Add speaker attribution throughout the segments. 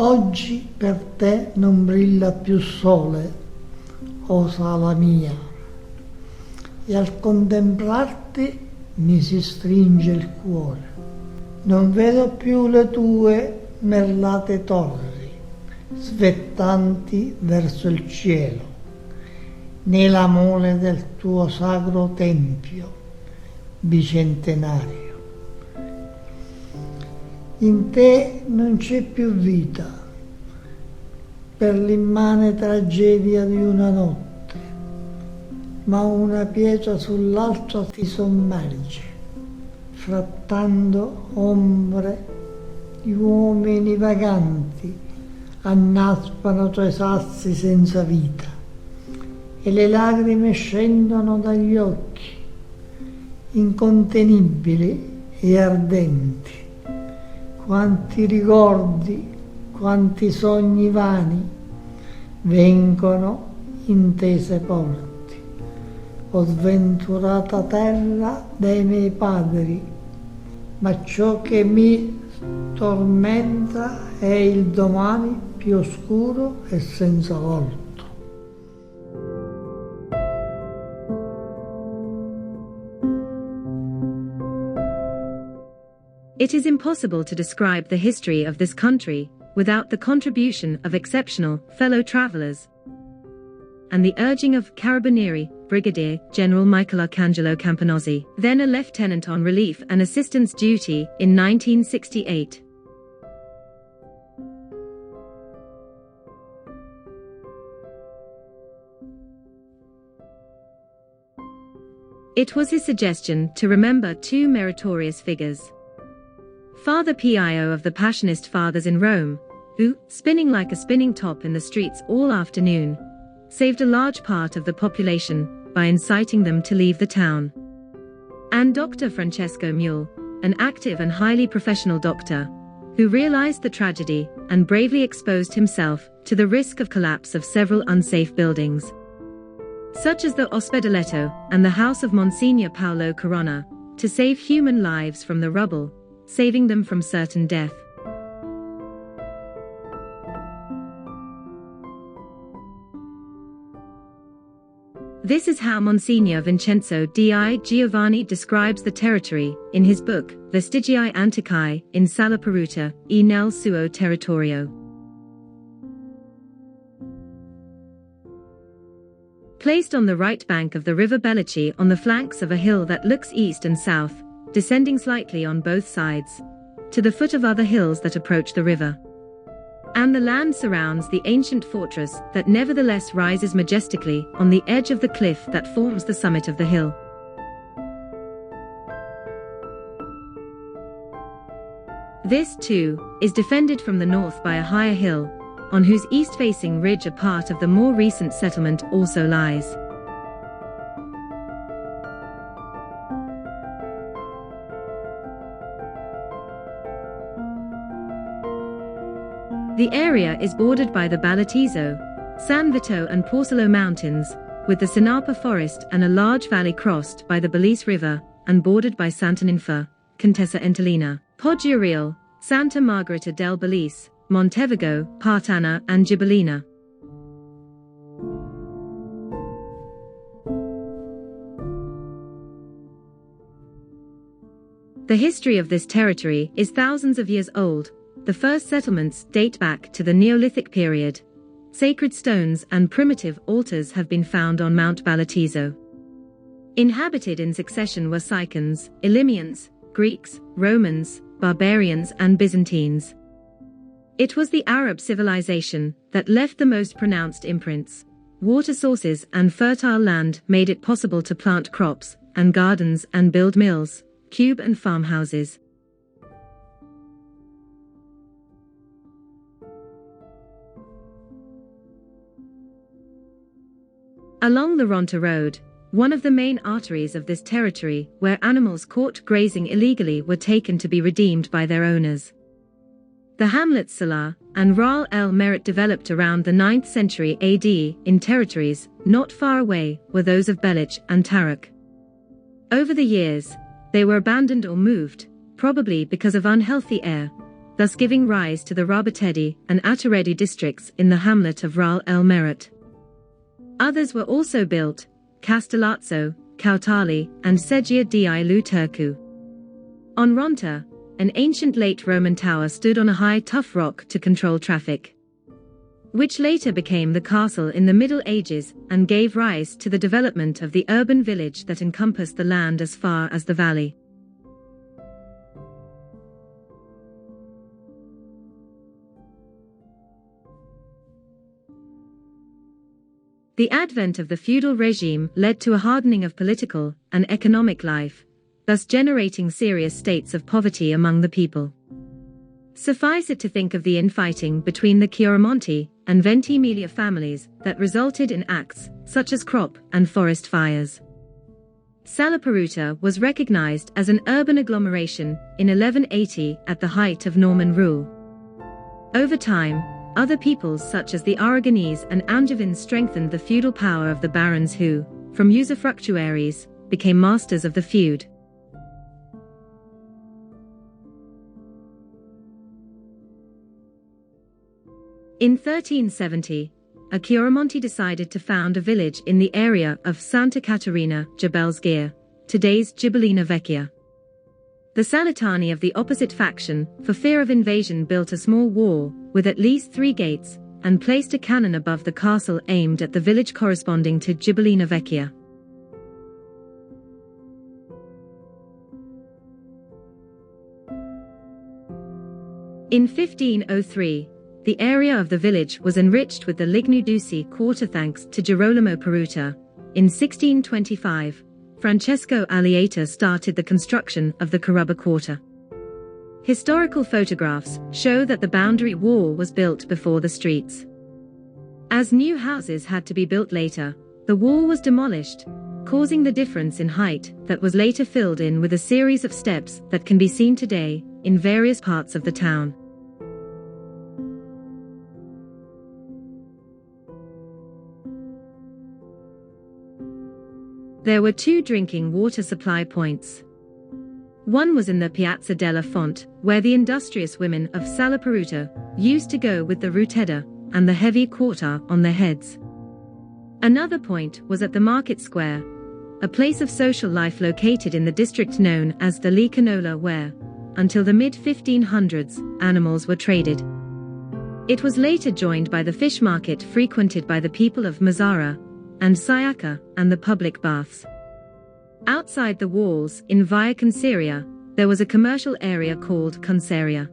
Speaker 1: Oggi per te non brilla più sole, o Sala mia, e al contemplarti mi si stringe il cuore. Non vedo più le tue merlate torri, svettanti verso il cielo, né la mole del tuo sacro tempio bicentenario. In te non c'è più vita per l'immane tragedia di una notte, ma una pietra sull'altra ti sommerge, frattando ombre di uomini vaganti, annaspano tuoi sassi senza vita, e le lagrime scendono dagli occhi, incontenibili e ardenti. Quanti ricordi, quanti sogni vani vengono in te sepolti, o sventurata terra dei miei padri, ma ciò che mi tormenta è il domani più oscuro e senza volto.
Speaker 2: It is impossible to describe the history of this country without the contribution of exceptional fellow travelers and the urging of Carabinieri Brigadier General Michelangelo Campanozzi, then a lieutenant on relief and assistance duty in 1968. It was his suggestion to remember two meritorious figures. Father Pio of the Passionist Fathers in Rome, who, spinning like a spinning top in the streets all afternoon, saved a large part of the population by inciting them to leave the town. And Dr. Francesco Mule, an active and highly professional doctor, who realized the tragedy and bravely exposed himself to the risk of collapse of several unsafe buildings, such as the Ospedaletto and the house of Monsignor Paolo Corona, to save human lives from the rubble, saving them from certain death. This is how Monsignor Vincenzo di Giovanni describes the territory in his book Vestigii Antichi in Salaparuta e nel suo territorio. Placed on the right bank of the river Belice on the flanks of a hill that looks east and south, descending slightly on both sides, to the foot of other hills that approach the river. And the land surrounds the ancient fortress that nevertheless rises majestically on the edge of the cliff that forms the summit of the hill. This, too, is defended from the north by a higher hill, on whose east-facing ridge a part of the more recent settlement also lies. The area is bordered by the Balattiso, San Vito and Porcello mountains, with the Sinapa forest and a large valley crossed by the Belice River, and bordered by Santa Ninfa, Contessa Entellina, Poggioreale, Santa Margherita del Belice, Montevigo, Partana and Ghibellina. The history of this territory is thousands of years old. The first settlements date back to the Neolithic period. Sacred stones and primitive altars have been found on Mount Balattiso. Inhabited in succession were Sicans, Illyrmians, Greeks, Romans, barbarians and Byzantines. It was the Arab civilization that left the most pronounced imprints. Water sources and fertile land made it possible to plant crops and gardens and build mills, cube and farmhouses. Along the Ronta Road, one of the main arteries of this territory, where animals caught grazing illegally were taken to be redeemed by their owners. The hamlets Sala and Ral el Merit developed around the 9th century AD in territories not far away were those of Belice and Tarak. Over the years, they were abandoned or moved, probably because of unhealthy air, thus giving rise to the Rabattedi and Atteredi districts in the hamlet of Ral el Merit. Others were also built: Castellazzo, Cautali, and Seggia di Lu Turcu. On Ronta, an ancient late Roman tower stood on a high tough rock to control traffic, which later became the castle in the Middle Ages and gave rise to the development of the urban village that encompassed the land as far as the valley. The advent of the feudal regime led to a hardening of political and economic life, thus generating serious states of poverty among the people. Suffice it to think of the infighting between the Chiaramonti and Ventimiglia families that resulted in acts such as crop and forest fires. Salaparuta was recognized as an urban agglomeration in 1180 at the height of Norman rule. Over time, other peoples such as the Aragonese and Angevins strengthened the feudal power of the barons who, from usufructuaries, became masters of the feud. In 1370, a Chiaramonti decided to found a village in the area of Santa Caterina Jebelsgir, today's Gibellina Vecchia. The Salentani of the opposite faction, for fear of invasion, built a small wall with at least 3 gates and placed a cannon above the castle aimed at the village corresponding to Gibellina Vecchia. In 1503, the area of the village was enriched with the Lignudusi quarter thanks to Girolamo Peruta. In 1625, Francesco Alieta started the construction of the Carubba quarter. Historical photographs show that the boundary wall was built before the streets. As new houses had to be built later, the wall was demolished, causing the difference in height that was later filled in with a series of steps that can be seen today in various parts of the town. There were 2 drinking water supply points. One was in the Piazza della Fonte, where the industrious women of Salaparuta used to go with the ruteda and the heavy quarter on their heads. Another point was at the market square, a place of social life located in the district known as the Licanola, where, until the mid-1500s, animals were traded. It was later joined by the fish market frequented by the people of Mazzara and Siaca, and the public baths. Outside the walls, in Via Conceria, there was a commercial area called Conceria.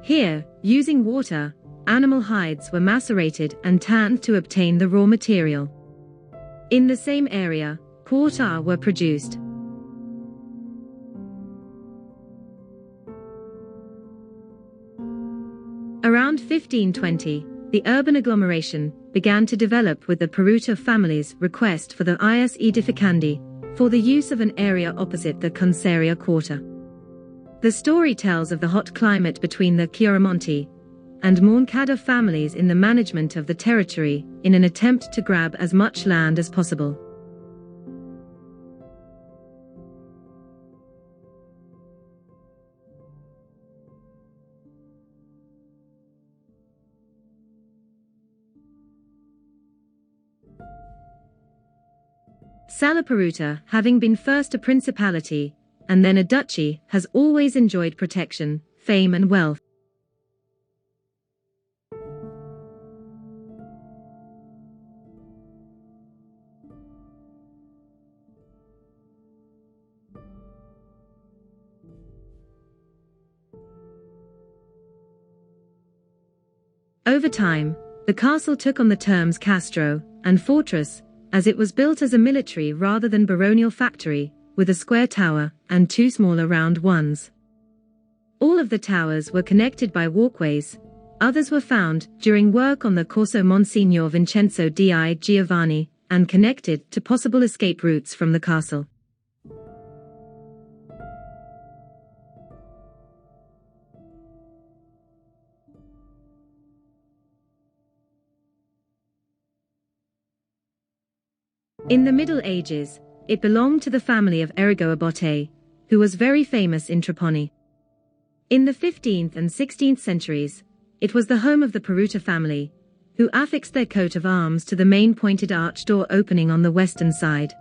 Speaker 2: Here, using water, animal hides were macerated and tanned to obtain the raw material. In the same area, quarta were produced. Around 1520, the urban agglomeration began to develop with the Peruta family's request for the ius edificandi, for the use of an area opposite the Conceria quarter. The story tells of the hot climate between the Chiaramonti and Moncada families in the management of the territory in an attempt to grab as much land as possible. Salaparuta, having been first a principality and then a duchy, has always enjoyed protection, fame and wealth. Over time, the castle took on the terms castro and fortress, as it was built as a military rather than baronial factory, with a square tower and 2 smaller round ones. All of the towers were connected by walkways. Others were found during work on the Corso Monsignor Vincenzo di Giovanni and connected to possible escape routes from the castle. In the Middle Ages, it belonged to the family of Errigo Abbotte, who was very famous in Trapani. In the 15th and 16th centuries, it was the home of the Paruta family, who affixed their coat of arms to the main pointed arch door opening on the western side.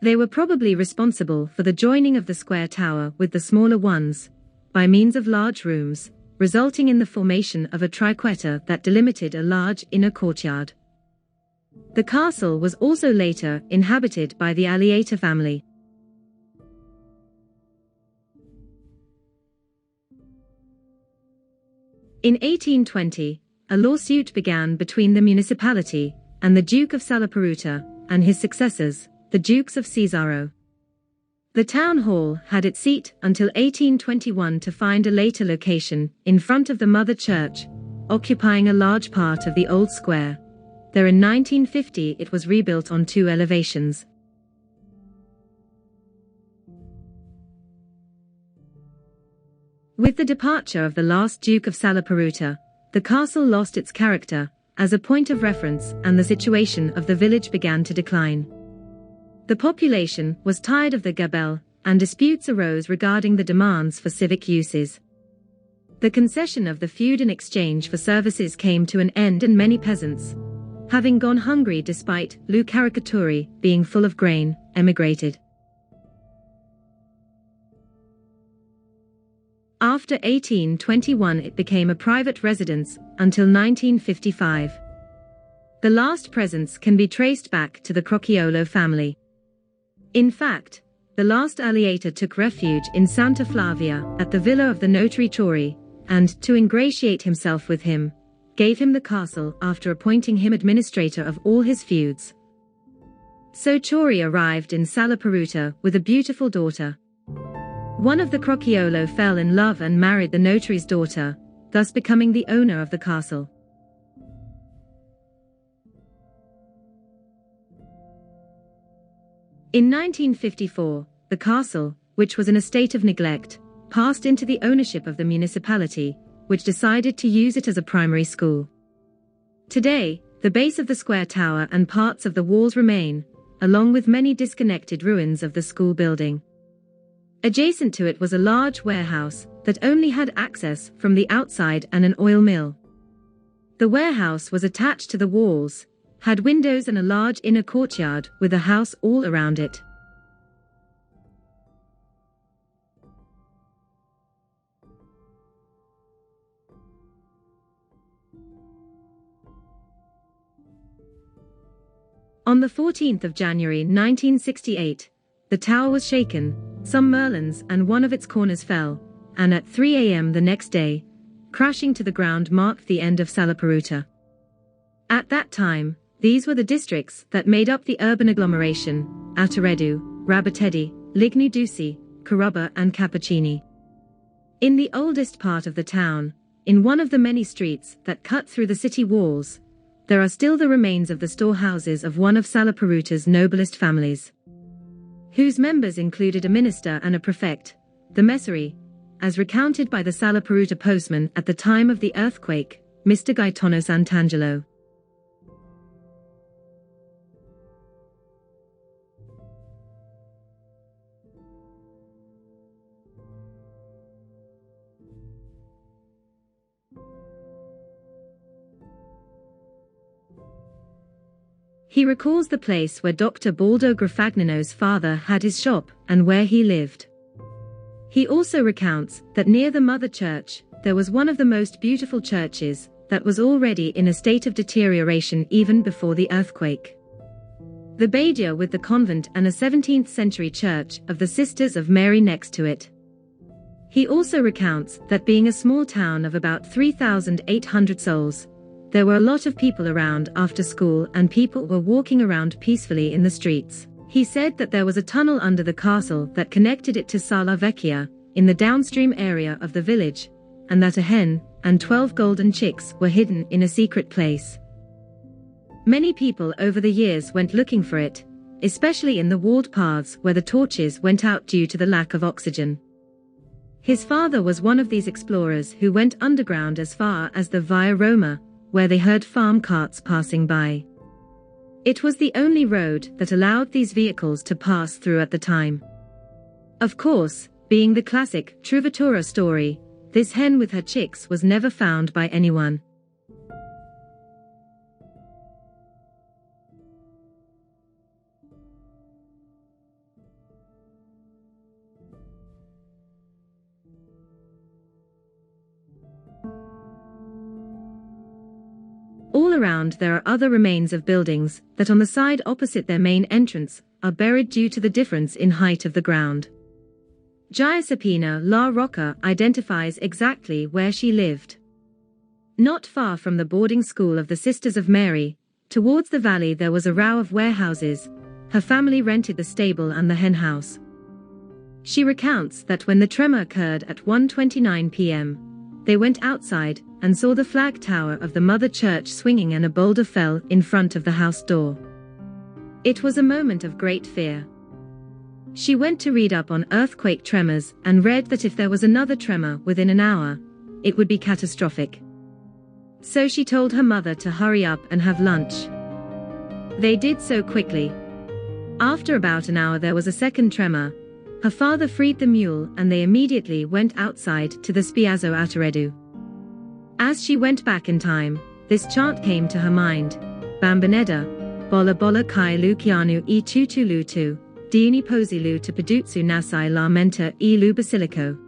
Speaker 2: They were probably responsible for the joining of the square tower with the smaller ones, by means of large rooms, resulting in the formation of a triquetra that delimited a large inner courtyard. The castle was also later inhabited by the Alliata family. In 1820, a lawsuit began between the municipality and the Duke of Salaparuta and his successors, the Dukes of Cesaro. The town hall had its seat until 1821 to find a later location in front of the mother church, occupying a large part of the old square. There in 1950 it was rebuilt on 2 elevations. With the departure of the last Duke of Salaparuta, the castle lost its character as a point of reference and the situation of the village began to decline. The population was tired of the gabelle, and disputes arose regarding the demands for civic uses. The concession of the feud in exchange for services came to an end and many peasants, having gone hungry despite caricaturi being full of grain, emigrated. After 1821 it became a private residence until 1955. The last presence can be traced back to the Crocchiolo family. In fact, the last Alliata took refuge in Santa Flavia at the villa of the notary Ciori, and, to ingratiate himself with him, gave him the castle after appointing him administrator of all his feuds. So Ciori arrived in Salaparuta with a beautiful daughter. One of the Crocchiolo fell in love and married the notary's daughter, thus becoming the owner of the castle. In 1954, the castle, which was in a state of neglect, passed into the ownership of the municipality, which decided to use it as a primary school. Today, the base of the square tower and parts of the walls remain, along with many disconnected ruins of the school building. Adjacent to it was a large warehouse that only had access from the outside and an oil mill. The warehouse was attached to the walls, had windows and a large inner courtyard with a house all around it. On the 14th of January 1968, the tower was shaken, some merlons and one of its corners fell, and at 3 a.m. the next day, crashing to the ground marked the end of Salaparuta. At that time, these were the districts that made up the urban agglomeration: Attaredu, Rabatedi, Ligni Duci, Carubba and Cappuccini. In the oldest part of the town, in one of the many streets that cut through the city walls, there are still the remains of the storehouses of one of Salaparuta's noblest families, whose members included a minister and a prefect, the Messeri, as recounted by the Salaparuta postman at the time of the earthquake, Mr. Gaetano Sant'Angelo. He recalls the place where Dr. Baldo Grafagnano's father had his shop and where he lived. He also recounts that near the mother church, there was one of the most beautiful churches that was already in a state of deterioration even before the earthquake. The Badia with the convent and a 17th century church of the Sisters of Mary next to it. He also recounts that being a small town of about 3,800 souls, there were a lot of people around after school and people were walking around peacefully in the streets. He said that there was a tunnel under the castle that connected it to Sala Vecchia, in the downstream area of the village, and that a hen and 12 golden chicks were hidden in a secret place. Many people over the years went looking for it, especially in the walled paths where the torches went out due to the lack of oxygen. His father was one of these explorers who went underground as far as the Via Roma, where they heard farm carts passing by. It was the only road that allowed these vehicles to pass through at the time. Of course, being the classic Trovatore story, this hen with her chicks was never found by anyone. All around there are other remains of buildings that on the side opposite their main entrance are buried due to the difference in height of the ground. Giuseppina La Rocca identifies exactly where she lived. Not far from the boarding school of the Sisters of Mary, towards the valley there was a row of warehouses. Her family rented the stable and the hen house. She recounts that when the tremor occurred at 1:29 p.m., they went outside and saw the flag tower of the mother church swinging and a boulder fell in front of the house door. It was a moment of great fear. She went to read up on earthquake tremors and read that if there was another tremor within an hour, it would be catastrophic. So she told her mother to hurry up and have lunch. They did so quickly. After about an hour there was a second tremor. Her father freed the mule and they immediately went outside to the Spiazzo Ateredu. As she went back in time, this chant came to her mind. Bambineda, bolla bolla kai lucianu e tutulu tu, diuni posilu to peduzzu nasai la menta e lu basilico.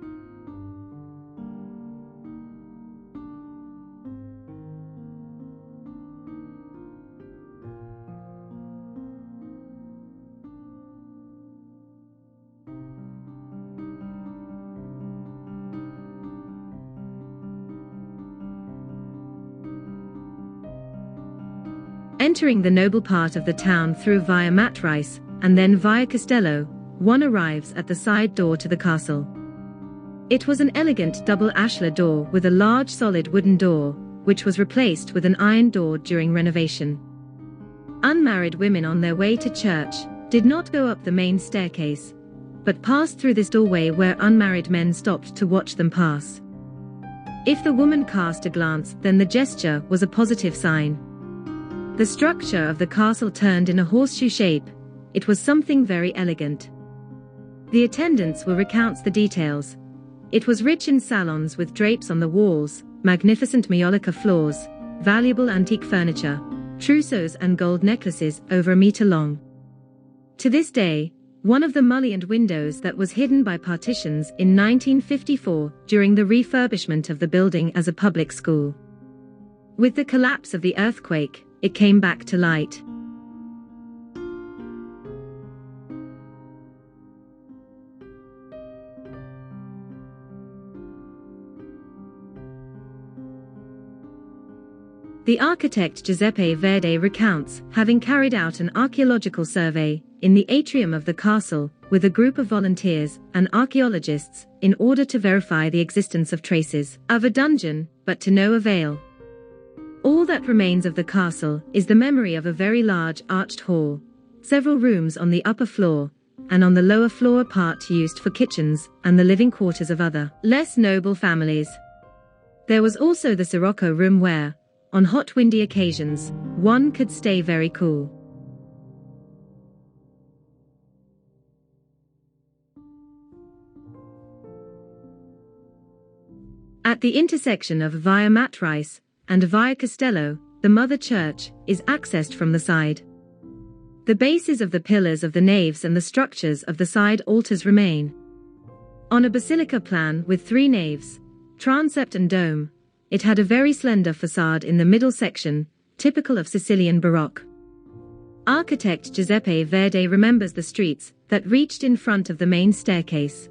Speaker 2: Entering the noble part of the town through via Matrice, and then via Castello, one arrives at the side door to the castle. It was an elegant double ashlar door with a large solid wooden door, which was replaced with an iron door during renovation. Unmarried women on their way to church did not go up the main staircase, but passed through this doorway where unmarried men stopped to watch them pass. If the woman cast a glance, then the gesture was a positive sign. The structure of the castle turned in a horseshoe shape. It was something very elegant. The attendants will recount the details. It was rich in salons with drapes on the walls, magnificent maiolica floors, valuable antique furniture, trousseaux and gold necklaces over a metre long. To this day, one of the mullioned windows that was hidden by partitions in 1954 during the refurbishment of the building as a public school. With the collapse of the earthquake, it came back to light. The architect Giuseppe Verdi recounts having carried out an archaeological survey in the atrium of the castle with a group of volunteers and archaeologists in order to verify the existence of traces of a dungeon, but to no avail. All that remains of the castle is the memory of a very large arched hall, several rooms on the upper floor, and on the lower floor a part used for kitchens and the living quarters of other, less noble families. There was also the sirocco room where, on hot windy occasions, one could stay very cool. At the intersection of Via Matrice and Via Castello, the mother church is accessed from the side. The bases of the pillars of the naves and the structures of the side altars remain. On a basilica plan with 3 naves, transept and dome, it had a very slender facade in the middle section, typical of Sicilian Baroque. Architect Giuseppe Verdi remembers the streets that reached in front of the main staircase,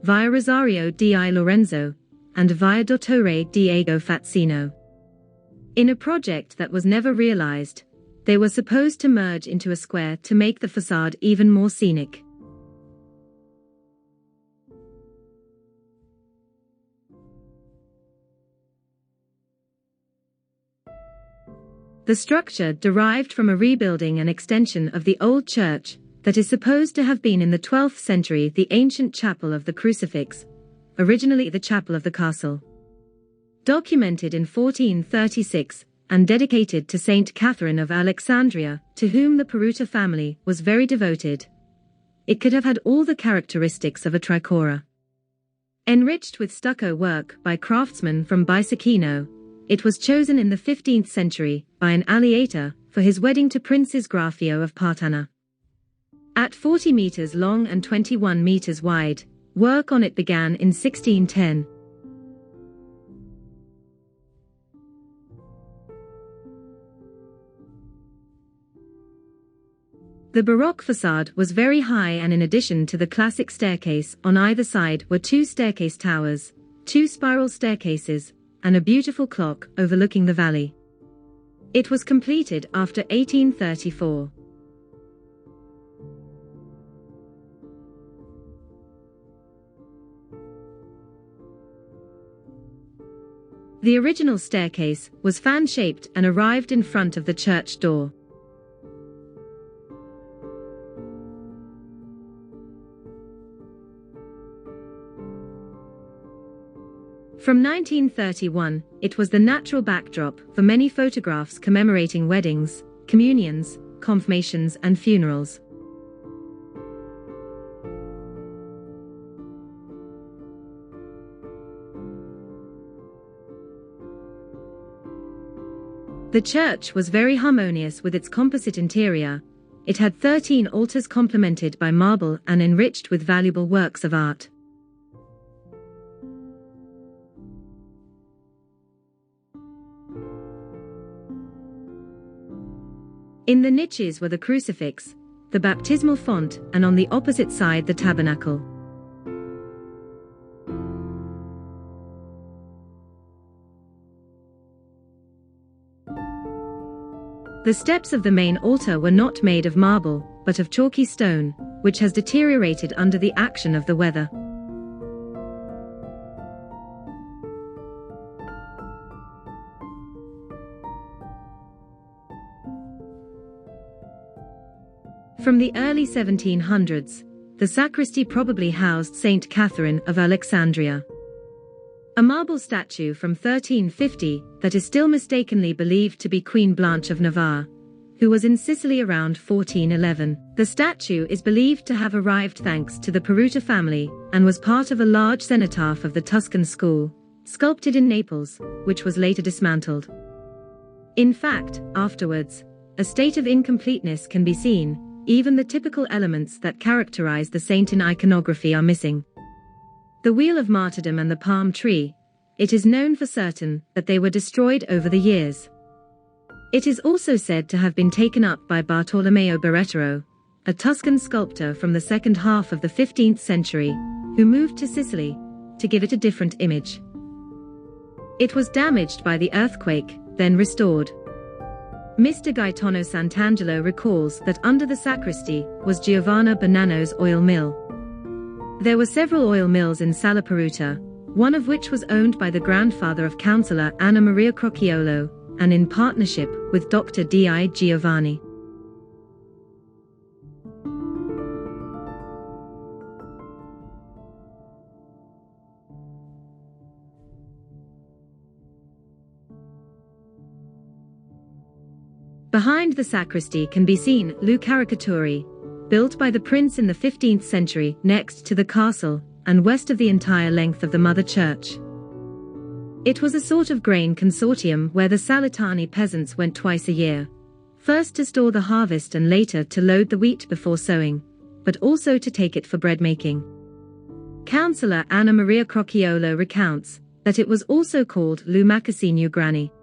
Speaker 2: via Rosario di Lorenzo, and via Dottore Diego Fazzino. In a project that was never realized, they were supposed to merge into a square to make the facade even more scenic. The structure derived from a rebuilding and extension of the old church that is supposed to have been in the 12th century the ancient chapel of the Crucifix, originally the chapel of the castle. Documented in 1436, and dedicated to Saint Catherine of Alexandria, to whom the Peruta family was very devoted. It could have had all the characteristics of a tricora. Enriched with stucco work by craftsmen from Bisacchino, it was chosen in the 15th century by an alliator for his wedding to Princes Grafio of Partana. At 40 meters long and 21 meters wide, work on it began in 1610. The Baroque facade was very high, and in addition to the classic staircase on either side were two staircase towers, two spiral staircases, and a beautiful clock overlooking the valley. It was completed after 1834. The original staircase was fan-shaped and arrived in front of the church door. From 1931, it was the natural backdrop for many photographs commemorating weddings, communions, confirmations, and funerals. The church was very harmonious with its composite interior. It had 13 altars complemented by marble and enriched with valuable works of art. In the niches were the crucifix, the baptismal font, and on the opposite side the tabernacle. The steps of the main altar were not made of marble, but of chalky stone, which has deteriorated under the action of the weather. From the early 1700s, the sacristy probably housed Saint Catherine of Alexandria. A marble statue from 1350 that is still mistakenly believed to be Queen Blanche of Navarre, who was in Sicily around 1411. The statue is believed to have arrived thanks to the Peruta family and was part of a large cenotaph of the Tuscan school, sculpted in Naples, which was later dismantled. In fact, afterwards, a state of incompleteness can be seen. Even the typical elements that characterize the saint in iconography are missing. The wheel of martyrdom and the palm tree, it is known for certain that they were destroyed over the years. It is also said to have been taken up by Bartolomeo Berrettaro, a Tuscan sculptor from the second half of the 15th century, who moved to Sicily to give it a different image. It was damaged by the earthquake, then restored. Mr. Gaetano Sant'Angelo recalls that under the sacristy was Giovanni Bonanno's oil mill. There were several oil mills in Salaparuta, one of which was owned by the grandfather of Councillor Anna Maria Crocchiolo, and in partnership with Dr. D.I. Giovanni. Behind the sacristy can be seen Le Caricatore, built by the prince in the 15th century next to the castle, and west of the entire length of the mother church. It was a sort of grain consortium where the Salentani peasants went twice a year, first to store the harvest and later to load the wheat before sowing, but also to take it for bread making. Councillor Anna Maria Crocchiolo recounts that it was also called Le Macassino Grani.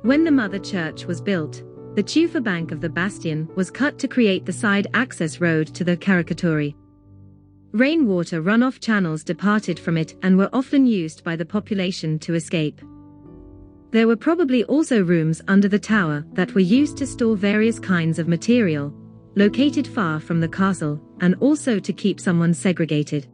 Speaker 2: When the mother church was built, the tufa bank of the bastion was cut to create the side access road to the Caricatore. Rainwater runoff channels departed from it and were often used by the population to escape. There were probably also rooms under the tower that were used to store various kinds of material, located far from the castle, and also to keep someone segregated.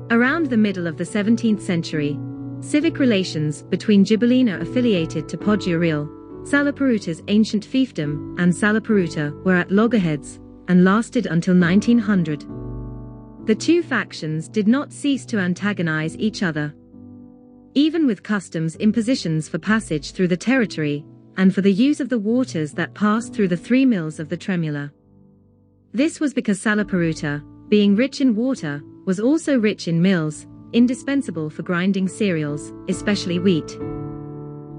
Speaker 2: Around the middle of the 17th century, Civic relations between Ghibellina affiliated to Poggio Reale, Salaparuta's ancient fiefdom, and Salaparuta were at loggerheads, and lasted until 1900. The two factions did not cease to antagonize each other. Even with customs impositions for passage through the territory, and for the use of the waters that passed through the 3 mills of the Tremula. This was because Salaparuta, being rich in water, was also rich in mills, indispensable for grinding cereals, especially wheat.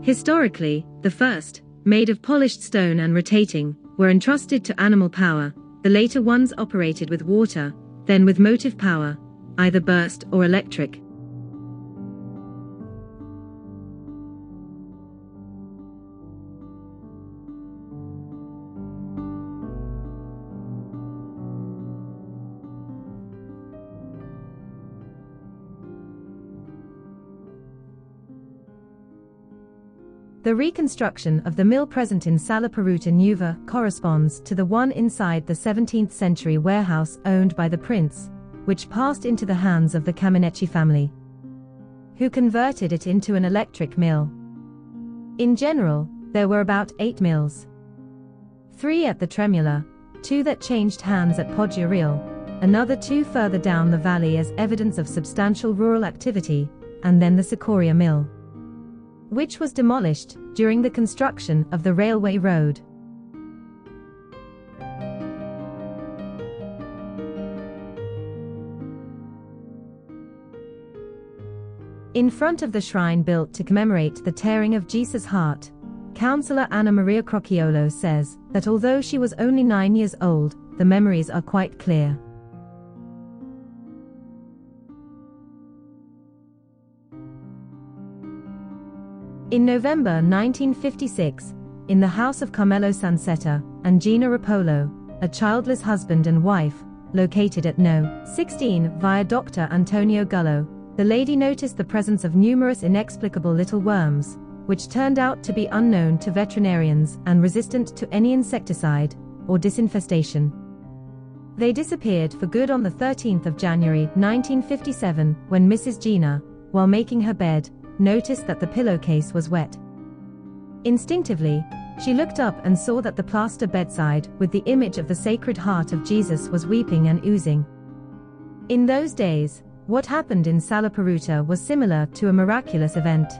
Speaker 2: Historically, the first, made of polished stone and rotating, were entrusted to animal power, the later ones operated with water, then with motive power, either burst or electric. The reconstruction of the mill present in Salaparuta Nuova corresponds to the one inside the 17th century warehouse owned by the prince, which passed into the hands of the Caminecci family, who converted it into an electric mill. In general, there were about 8 mills. 3 at the Tremula, 2 that changed hands at Poggio Reale, another 2 further down the valley as evidence of substantial rural activity, and then the Cicoria mill, which was demolished during the construction of the railway road. In front of the shrine built to commemorate the tearing of Jesus' heart, Councillor Anna Maria Crocchiolo says that although she was only 9 years old, the memories are quite clear. In November 1956, in the house of Carmelo Sansetta and Gina Rapolo, a childless husband and wife, located at No. 16 via Dr. Antonio Gullo, the lady noticed the presence of numerous inexplicable little worms, which turned out to be unknown to veterinarians and resistant to any insecticide or disinfestation. They disappeared for good on the 13th of January 1957 when Mrs. Gina, while making her bed, noticed that the pillowcase was wet. Instinctively, she looked up and saw that the plaster bedside with the image of the Sacred Heart of Jesus was weeping and oozing. In those days, what happened in Salaparuta was similar to a miraculous event.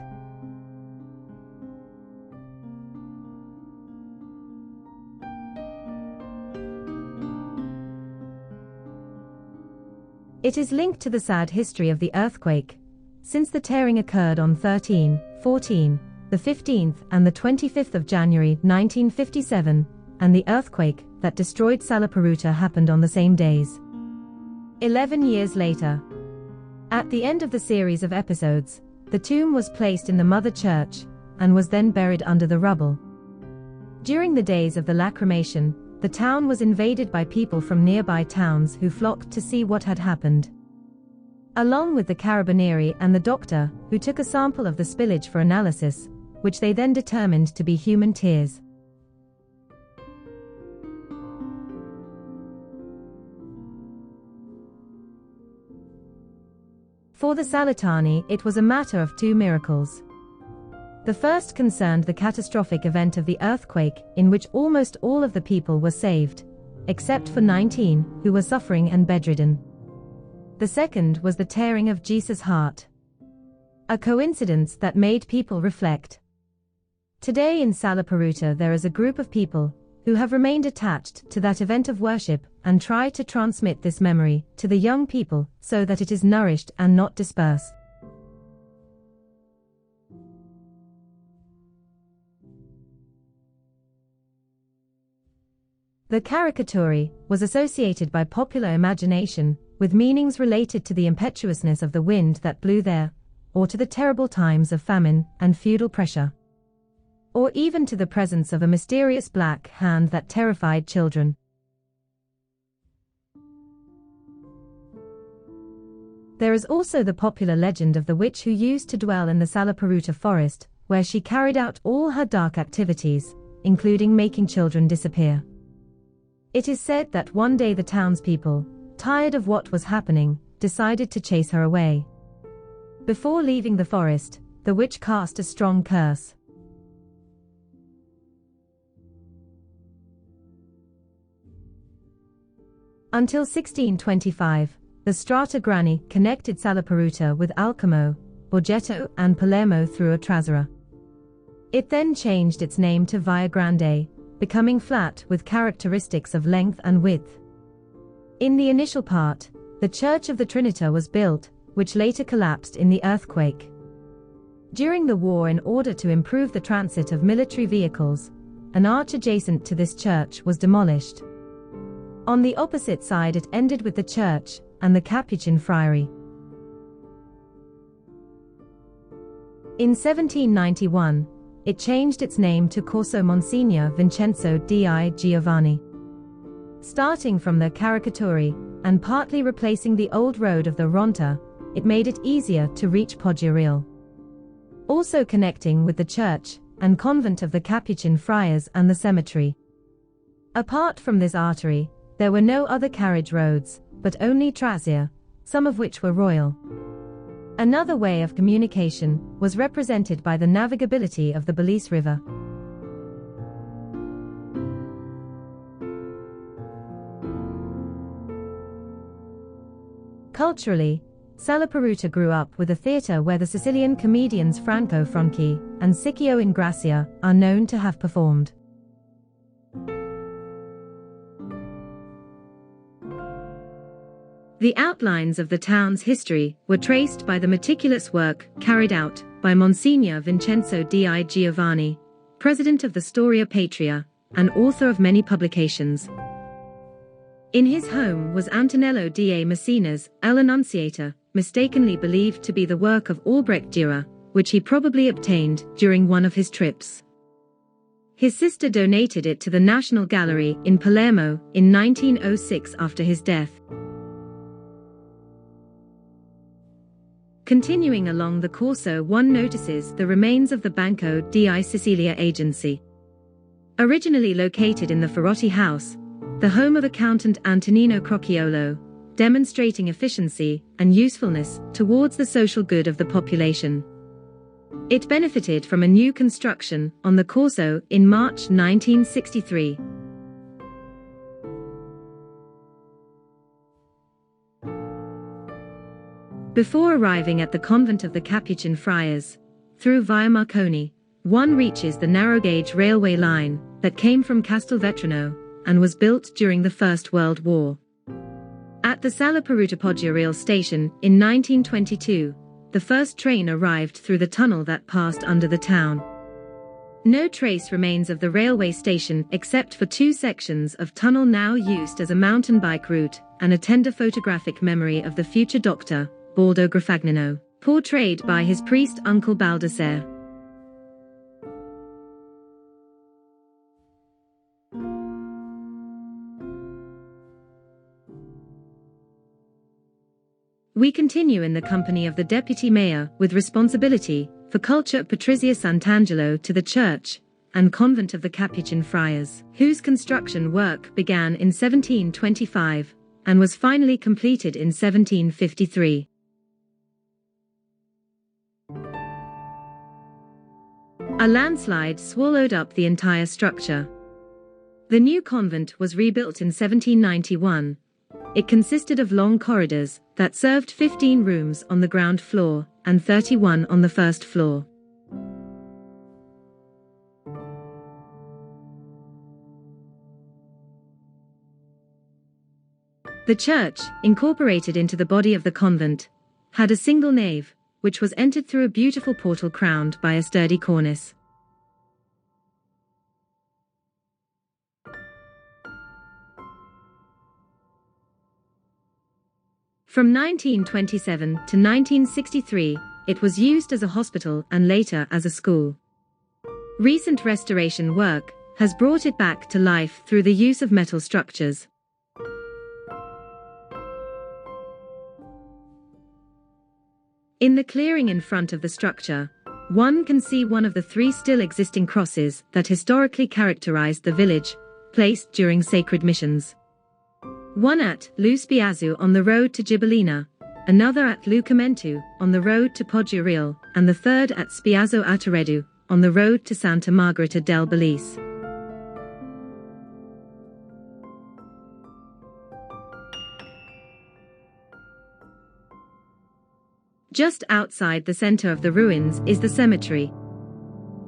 Speaker 2: It is linked to the sad history of the earthquake, since the tearing occurred on 13, 14, the 15th and the 25th of January 1957, and the earthquake that destroyed Salaparuta happened on the same days. 11 years later. At the end of the series of episodes, the tomb was placed in the mother church, and was then buried under the rubble. During the days of the lacrimation, the town was invaded by people from nearby towns who flocked to see what had happened, along with the carabinieri and the doctor, who took a sample of the spillage for analysis, which they then determined to be human tears. For the Salentani, it was a matter of 2 miracles. The first concerned the catastrophic event of the earthquake, in which almost all of the people were saved, except for 19, who were suffering and bedridden. The second was the tearing of Jesus' heart, a coincidence that made people reflect. Today in Salaparuta there is a group of people who have remained attached to that event of worship and try to transmit this memory to the young people so that it is nourished and not dispersed. The caricature was associated by popular imagination with meanings related to the impetuousness of the wind that blew there, or to the terrible times of famine and feudal pressure, or even to the presence of a mysterious black hand that terrified children. There is also the popular legend of the witch who used to dwell in the Salaparuta forest, where she carried out all her dark activities, including making children disappear. It is said that one day the townspeople, tired of what was happening, decided to chase her away. Before leaving the forest, the witch cast a strong curse. Until 1625, the Strata Grani connected Salaparuta with Alcamo, Borgetto and Palermo through a trazzera. It then changed its name to Via Grande, becoming flat with characteristics of length and width. In the initial part, the Church of the Trinita was built, which later collapsed in the earthquake. During the war, in order to improve the transit of military vehicles, an arch adjacent to this church was demolished. On the opposite side it ended with the church and the Capuchin friary. In 1791, it changed its name to Corso Monsignor Vincenzo di Giovanni. Starting from the Caricaturi, and partly replacing the old road of the Ronta, it made it easier to reach Poggioreale. Also connecting with the church and convent of the Capuchin friars and the cemetery. Apart from this artery, there were no other carriage roads, but only trazzia, some of which were royal. Another way of communication was represented by the navigability of the Belice River. Culturally, Salaparuta grew up with a theatre where the Sicilian comedians Franco Franchi and Scipio Ingrassia are known to have performed. The outlines of the town's history were traced by the meticulous work carried out by Monsignor Vincenzo di Giovanni, president of the Storia Patria, and author of many publications. In his home was Antonello da Messina's El Annunciator, mistakenly believed to be the work of Albrecht Dürer, which he probably obtained during one of his trips. His sister donated it to the National Gallery in Palermo in 1906 after his death. Continuing along the Corso, one notices the remains of the Banco di Sicilia agency. Originally located in the Ferrotti house, the home of accountant Antonino Crocchiolo, demonstrating efficiency and usefulness towards the social good of the population. It benefited from a new construction on the Corso in March 1963. Before arriving at the convent of the Capuchin friars, through Via Marconi, one reaches the narrow-gauge railway line that came from Castelvetrano and was built during the First World War. At the Salaparuta Poggioreale station in 1922, the first train arrived through the tunnel that passed under the town. No trace remains of the railway station except for two sections of tunnel now used as a mountain bike route and a tender photographic memory of the future doctor, Baldo Grafagnino, portrayed by his priest uncle Baldassare. We continue in the company of the deputy mayor with responsibility for culture Patrizia Sant'Angelo to the church and convent of the Capuchin friars, whose construction work began in 1725 and was finally completed in 1753. A landslide swallowed up the entire structure. The new convent was rebuilt in 1791. It consisted of long corridors that served 15 rooms on the ground floor and 31 on the first floor. The church, incorporated into the body of the convent, had a single nave, which was entered through a beautiful portal crowned by a sturdy cornice. From 1927 to 1963, it was used as a hospital and later as a school. Recent restoration work has brought it back to life through the use of metal structures. In the clearing in front of the structure, one can see one of the three still existing crosses that historically characterized the village, placed during sacred missions. One at Lu Spiazzu on the road to Gibellina, another at Lucamentu, on the road to Poggioreale, and the third at Spiazzo Ateredu, on the road to Santa Margherita del Belice. Just outside the center of the ruins is the cemetery.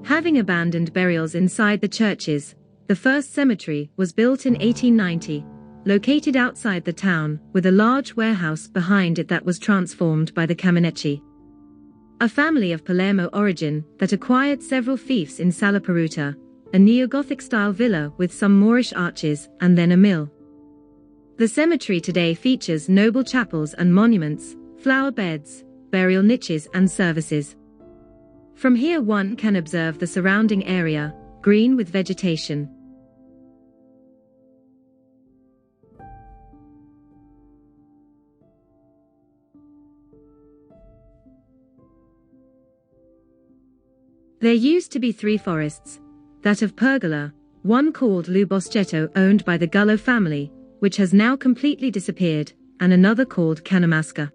Speaker 2: Having abandoned burials inside the churches, the first cemetery was built in 1890, located outside the town, with a large warehouse behind it that was transformed by the Caminecci, a family of Palermo origin that acquired several fiefs in Salaparuta, a neo-Gothic-style villa with some Moorish arches, and then a mill. The cemetery today features noble chapels and monuments, flower beds, burial niches and services. From here one can observe the surrounding area, green with vegetation. There used to be 3 forests, that of Pergola, one called Lu Boschetto owned by the Gullo family, which has now completely disappeared, and another called Canamasca.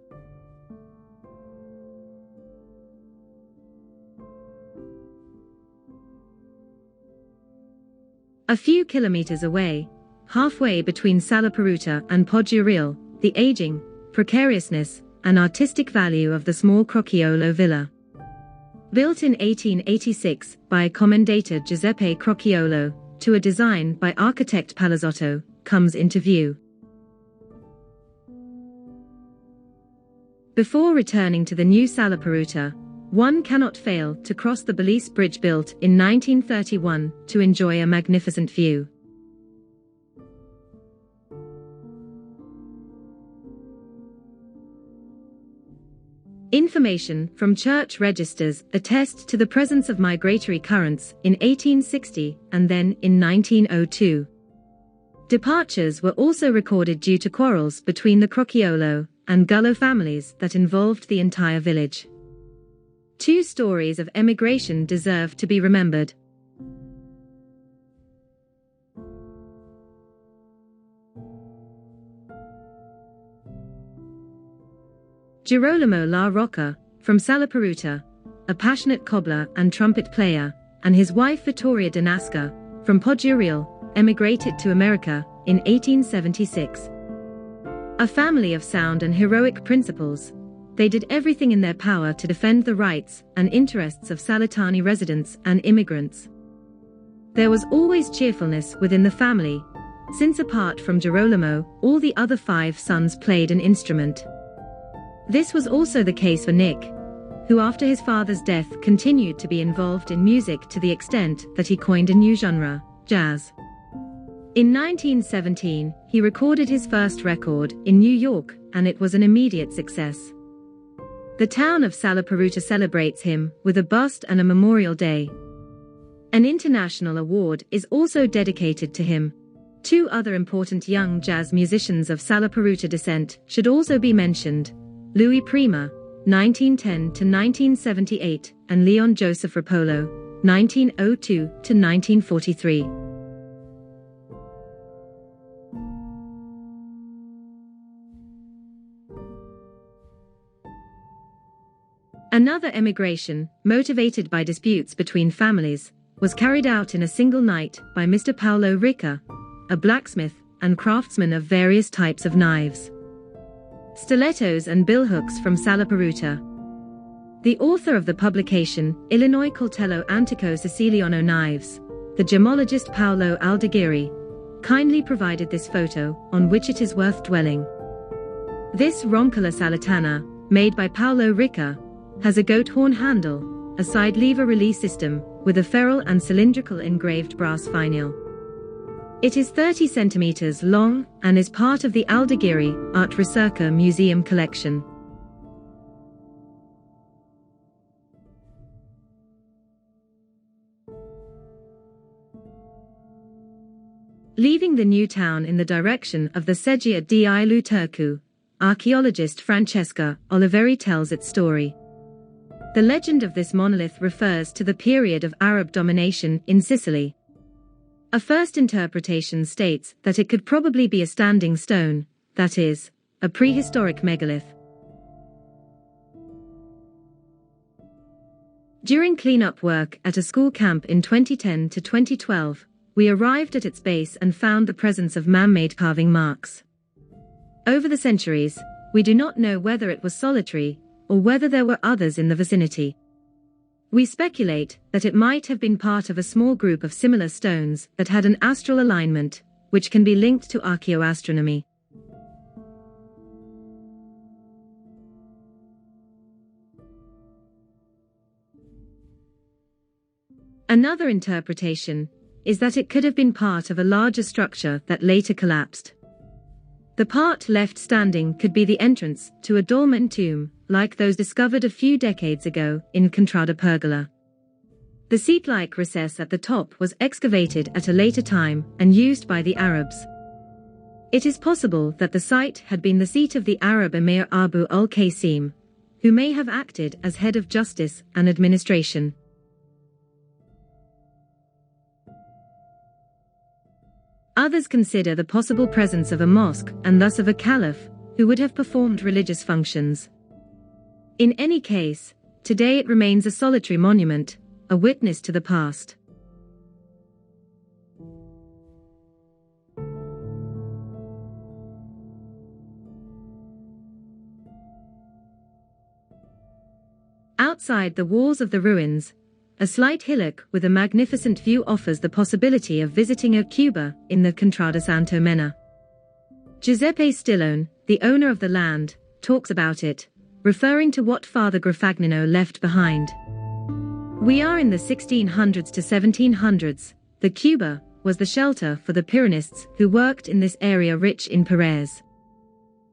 Speaker 2: A few kilometers away, halfway between Salaparuta and Poggioreale, the aging, precariousness, and artistic value of the small Crocchiolo villa. Built in 1886 by Commendator Giuseppe Crocchiolo, to a design by architect Palazzotto, comes into view. Before returning to the new Salaparuta, one cannot fail to cross the Belice Bridge built in 1931 to enjoy a magnificent view. Information from church registers attest to the presence of migratory currents in 1860 and then in 1902. Departures were also recorded due to quarrels between the Crocchiolo and Gullo families that involved the entire village. 2 stories of emigration deserve to be remembered. Girolamo La Rocca, from Salaparuta, a passionate cobbler and trumpet player, and his wife Vittoria de Nasca, from Poggioreale, emigrated to America in 1876. A family of sound and heroic principles, they did everything in their power to defend the rights and interests of Salentani residents and immigrants. There was always cheerfulness within the family, since apart from Girolamo, all the other 5 sons played an instrument. This was also the case for Nick, who after his father's death continued to be involved in music to the extent that he coined a new genre, jazz. In 1917, he recorded his first record in New York, and it was an immediate success. The town of Salaparuta celebrates him with a bust and a memorial day. An international award is also dedicated to him. 2 other important young jazz musicians of Salaparuta descent should also be mentioned: Louis Prima, 1910 to 1978, and Leon Joseph Rapolo, 1902 to 1943. Another emigration, motivated by disputes between families, was carried out in a single night by Mr. Paolo Ricca, a blacksmith and craftsman of various types of knives, stilettos and billhooks from Salaparuta. The author of the publication, Illinois Coltello Antico Siciliano Knives, the gemologist Paolo Aldegheri, kindly provided this photo, on which it is worth dwelling. This Roncola Salentana, made by Paolo Ricca, has a goat horn handle, a side lever release system, with a ferrule and cylindrical engraved brass finial. It is 30 centimeters long, and is part of the Aldegheri Art Ricerca Museum collection. Leaving the new town in the direction of the Seggia di Lutercu, archaeologist Francesca Oliveri tells its story. The legend of this monolith refers to the period of Arab domination in Sicily. A first interpretation states that it could probably be a standing stone, that is, a prehistoric megalith. During cleanup work at a school camp in 2010 to 2012, we arrived at its base and found the presence of man-made carving marks. Over the centuries, we do not know whether it was solitary, or whether there were others in the vicinity. We speculate that it might have been part of a small group of similar stones that had an astral alignment, which can be linked to archaeoastronomy. Another interpretation is that it could have been part of a larger structure that later collapsed. The part left standing could be the entrance to a dolmen tomb, like those discovered a few decades ago in Contrada Pergola. The seat-like recess at the top was excavated at a later time and used by the Arabs. It is possible that the site had been the seat of the Arab Emir Abu al-Qasim, who may have acted as head of justice and administration. Others consider the possible presence of a mosque and thus of a caliph, who would have performed religious functions. In any case, today it remains a solitary monument, a witness to the past. Outside the walls of the ruins, a slight hillock with a magnificent view offers the possibility of visiting a cuba in the Contrada Santo Mena. Giuseppe Stillone, the owner of the land, talks about it, referring to what Father Grafagnino left behind. We are in the 1600s to 1700s. The cuba was the shelter for the Pyrrhonists who worked in this area rich in Perez,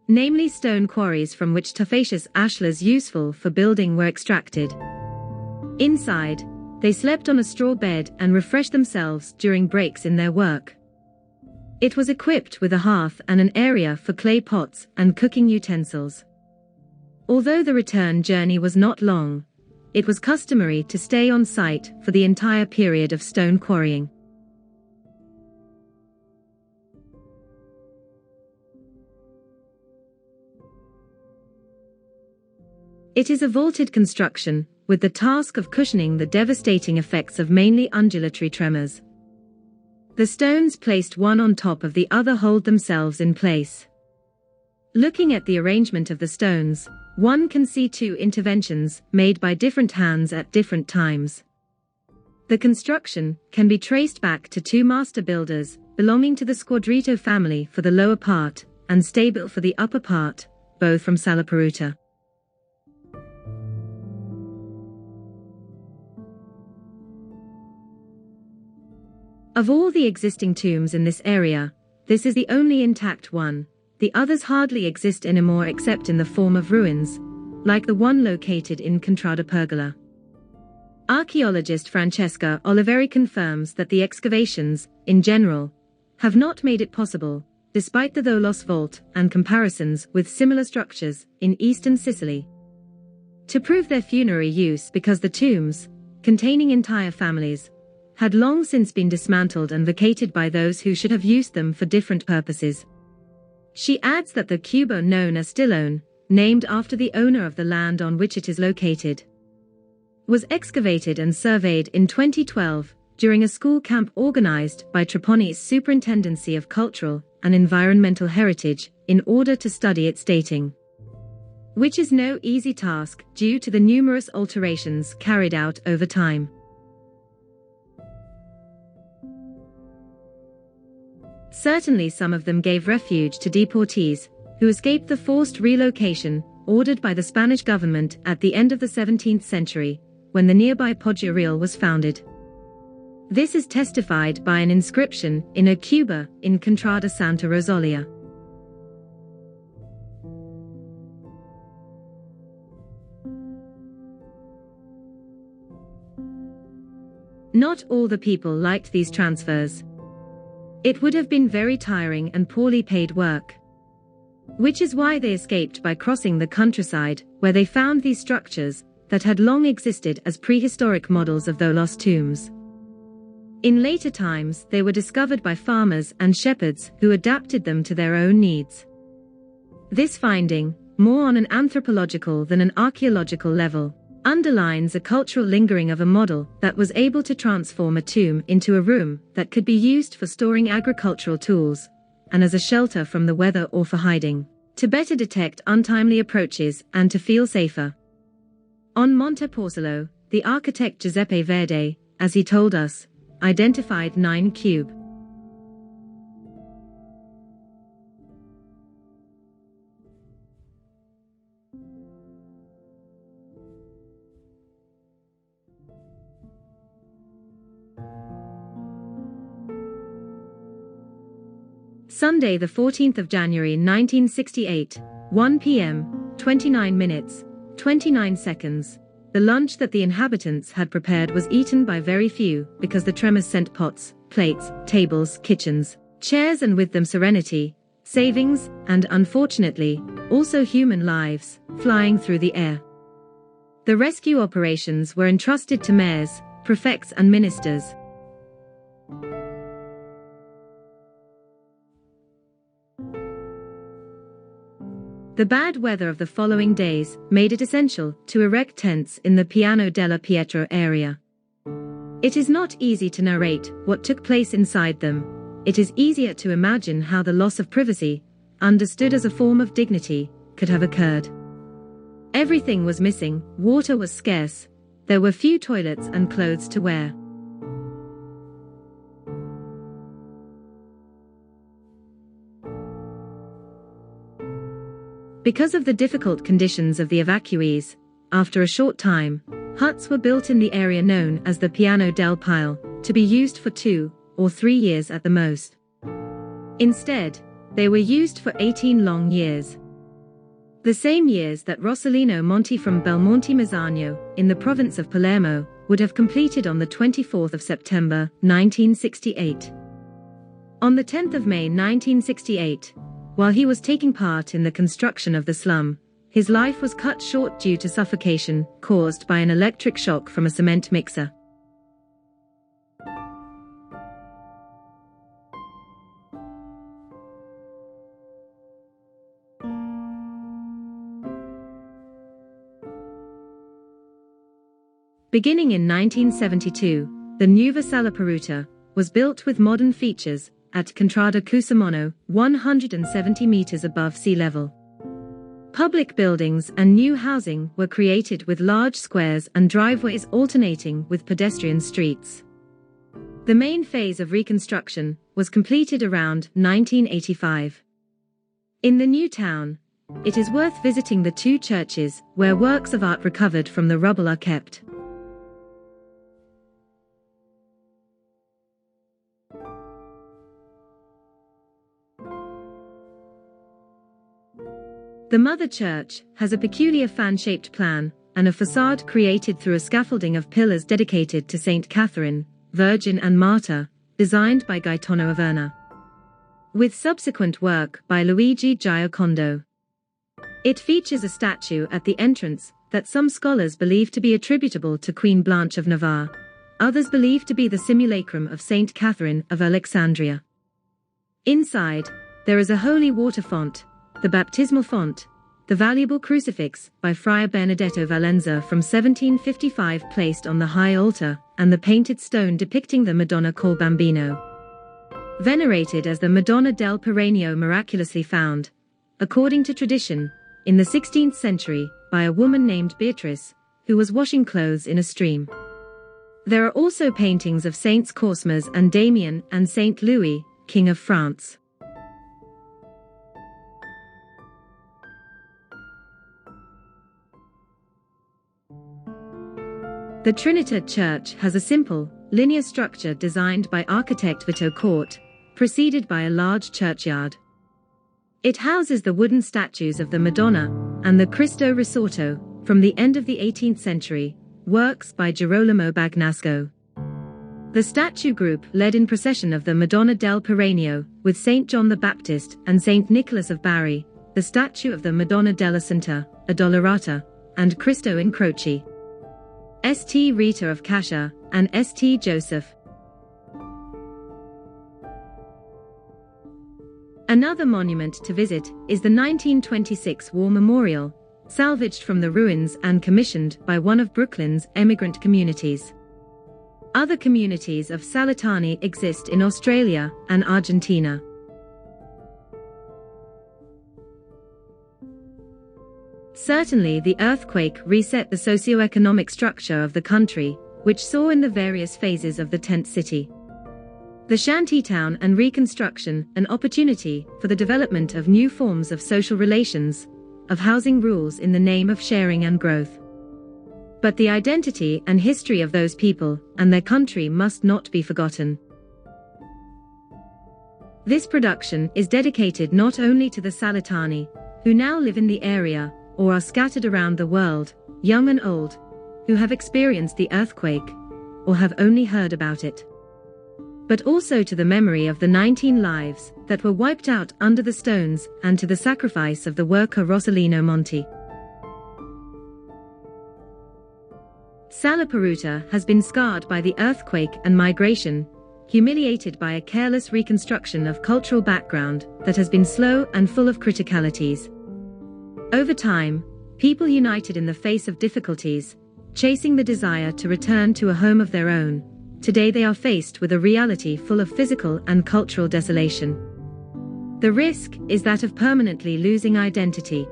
Speaker 2: namely stone quarries from which tufaceous ashlars useful for building were extracted. Inside, they slept on a straw bed and refreshed themselves during breaks in their work. It was equipped with a hearth and an area for clay pots and cooking utensils. Although the return journey was not long, it was customary to stay on site for the entire period of stone quarrying. It is a vaulted construction, with the task of cushioning the devastating effects of mainly undulatory tremors. The stones placed one on top of the other hold themselves in place. Looking at the arrangement of the stones, one can see two interventions made by different hands at different times. The construction can be traced back to two master builders, belonging to the Squadrito family for the lower part, and Stabile for the upper part, both from Salaparuta. Of all the existing tombs in this area, this is the only intact one. The others hardly exist anymore except in the form of ruins, like the one located in Contrada Pergola. Archaeologist Francesca Oliveri confirms that the excavations, in general, have not made it possible, despite the Tholos vault and comparisons with similar structures in eastern Sicily, to prove their funerary use, because the tombs, containing entire families, had long since been dismantled and vacated by those who should have used them for different purposes. She adds that the cuba known as Stillone, named after the owner of the land on which it is located, was excavated and surveyed in 2012 during a school camp organized by Trapani's Superintendency of Cultural and Environmental Heritage in order to study its dating, which is no easy task due to the numerous alterations carried out over time. Certainly some of them gave refuge to deportees, who escaped the forced relocation ordered by the Spanish government at the end of the 17th century, when the nearby Poggio Real was founded. This is testified by an inscription in a cuba in Contrada Santa Rosalia. Not all the people liked these transfers. It would have been very tiring and poorly paid work, which is why they escaped by crossing the countryside, where they found these structures that had long existed as prehistoric models of Tholos tombs. In later times, they were discovered by farmers and shepherds who adapted them to their own needs. This finding, more on an anthropological than an archaeological level, underlines a cultural lingering of a model that was able to transform a tomb into a room that could be used for storing agricultural tools, and as a shelter from the weather or for hiding, to better detect untimely approaches and to feel safer. On Monte Porzolo, the architect Giuseppe Verdi, as he told us, identified 9 cube. Sunday the 14th of January 1968, 1 p.m., 29 minutes, 29 seconds. The lunch that the inhabitants had prepared was eaten by very few because the tremors sent pots, plates, tables, kitchens, chairs and with them serenity, savings, and unfortunately, also human lives, flying through the air. The rescue operations were entrusted to mayors, prefects and ministers. The bad weather of the following days made it essential to erect tents in the Piano della Pietra area. It is not easy to narrate what took place inside them. It is easier to imagine how the loss of privacy, understood as a form of dignity, could have occurred. Everything was missing, water was scarce, there were few toilets and clothes to wear. Because of the difficult conditions of the evacuees, after a short time, huts were built in the area known as the Piano del Pile, to be used for 2 or 3 years at the most. Instead, they were used for 18 long years. The same years that Rossellino Monti from Belmonte Mazzano, in the province of Palermo, would have completed on the 24th of September, 1968. On the 10th of May 1968, while he was taking part in the construction of the slum, his life was cut short due to suffocation caused by an electric shock from a cement mixer. Beginning in 1972, the Nuova Salaparuta was built with modern features at Contrada Cusimano, 170 meters above sea level. Public buildings and new housing were created with large squares and driveways alternating with pedestrian streets. The main phase of reconstruction was completed around 1985. In the new town, it is worth visiting the 2 churches where works of art recovered from the rubble are kept. The mother church has a peculiar fan-shaped plan and a facade created through a scaffolding of pillars dedicated to Saint Catherine, Virgin and Martyr, designed by Gaetano Averna, with subsequent work by Luigi Giocondo. It features a statue at the entrance that some scholars believe to be attributable to Queen Blanche of Navarre, others believe to be the simulacrum of Saint Catherine of Alexandria. Inside, there is a holy water font, the baptismal font, the valuable crucifix by Friar Benedetto Valenza from 1755 placed on the high altar, and the painted stone depicting the Madonna col Bambino, venerated as the Madonna del Perenio, miraculously found, according to tradition, in the 16th century, by a woman named Beatrice, who was washing clothes in a stream. There are also paintings of Saints Cosmas and Damien and Saint Louis, King of France. The Trinità Church has a simple, linear structure designed by architect Vito Corte, preceded by a large churchyard. It houses the wooden statues of the Madonna and the Cristo Risorto from the end of the 18th century, works by Girolamo Bagnasco. The statue group led in procession of the Madonna del Perenio, with Saint John the Baptist and Saint Nicholas of Bari, the statue of the Madonna dell'Assunta, Addolorata, and Cristo in Croce, St. Rita of Cascia, and St. Joseph. Another monument to visit is the 1926 War Memorial, salvaged from the ruins and commissioned by one of Brooklyn's emigrant communities. Other communities of Salentani exist in Australia and Argentina. Certainly, the earthquake reset the socio-economic structure of the country, which saw in the various phases of the tent city, the shantytown and reconstruction, an opportunity for the development of new forms of social relations, of housing rules in the name of sharing and growth. But the identity and history of those people and their country must not be forgotten. This production is dedicated not only to the Salentani, who now live in the area, or are scattered around the world, young and old, who have experienced the earthquake, or have only heard about it, but also to the memory of the 19 lives that were wiped out under the stones and to the sacrifice of the worker Rossellino Monti. Salaparuta has been scarred by the earthquake and migration, humiliated by a careless reconstruction of cultural background that has been slow and full of criticalities. Over time, people united in the face of difficulties, chasing the desire to return to a home of their own. Today they are faced with a reality full of physical and cultural desolation. The risk is that of permanently losing identity.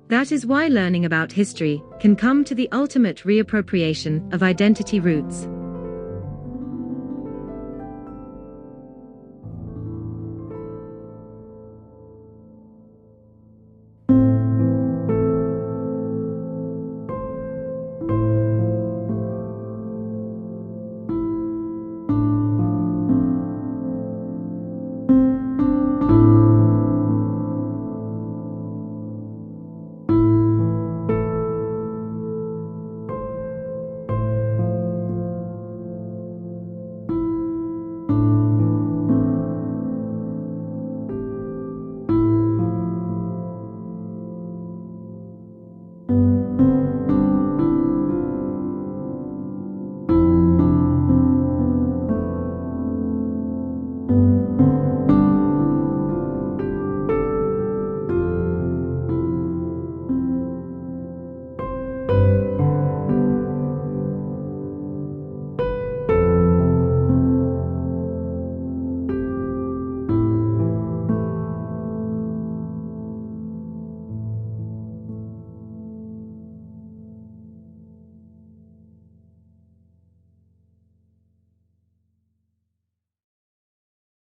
Speaker 2: That is why learning about history can come to the ultimate reappropriation of identity roots.